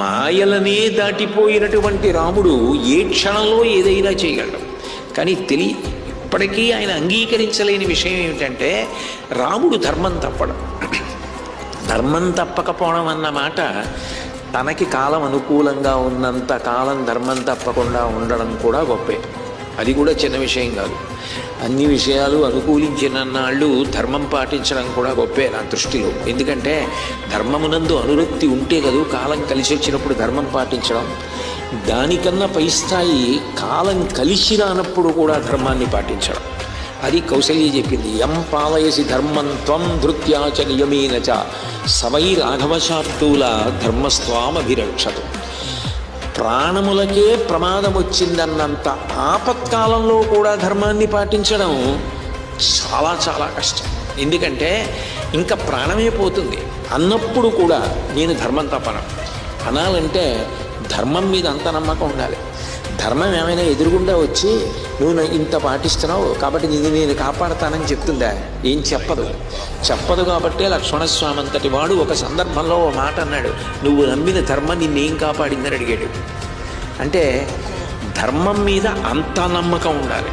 మాయలనే దాటిపోయినటువంటి రాముడు ఏ క్షణంలో ఏదైనా చేయగలడు. కానీ ఇప్పటికీ ఆయన అంగీకరించలేని విషయం ఏమిటంటే రాముడు ధర్మం తప్పడం. ధర్మం తప్పకపోవడం అన్న మాట తనకి కాలం అనుకూలంగా ఉన్నంత కాలం ధర్మం తప్పకుండా ఉండడం కూడా గొప్పే. అది కూడా చిన్న విషయం కాదు. అన్ని విషయాలు అనుకూలించినన్నాళ్ళు ధర్మం పాటించడం కూడా గొప్పే నా దృష్టిలో. ఎందుకంటే ధర్మమునందు అనురక్తి ఉంటే కదూ కాలం కలిసి వచ్చినప్పుడు ధర్మం పాటించడం. దానికన్నా పై స్థాయి కాలం కలిసి రానప్పుడు కూడా ధర్మాన్ని పాటించడం. అది కౌసల్య చెప్పింది. యం పాలయసి ధర్మం త్వం ధృత్యాచ నియమేనచ సవై రాఘవశార్దూల ధర్మస్వామభిరక్షతు. ప్రాణములకే ప్రమాదం వచ్చిందన్నంత ఆపత్కాలంలో కూడా ధర్మాన్ని పాటించడం చాలా చాలా కష్టం. ఎందుకంటే ఇంకా ప్రాణమే పోతుంది అన్నప్పుడు కూడా నేను ధర్మం తప్పను అనాలంటే ధర్మం మీద అంత నమ్మకం ఉండాలి. ధర్మం ఏమైనా ఎదురుగుండా వచ్చి నువ్వు ఇంత పాటిస్తున్నావు కాబట్టి నేను కాపాడతానని చెప్తుందా? ఏం చెప్పదు. కాబట్టే లక్ష్మణస్వామి అంతటి వాడు ఒక సందర్భంలో ఓ మాట అన్నాడు, నువ్వు నమ్మిన ధర్మం నిన్నేం కాపాడిందని అడిగాడు. అంటే ధర్మం మీద అంత నమ్మకం ఉండాలి.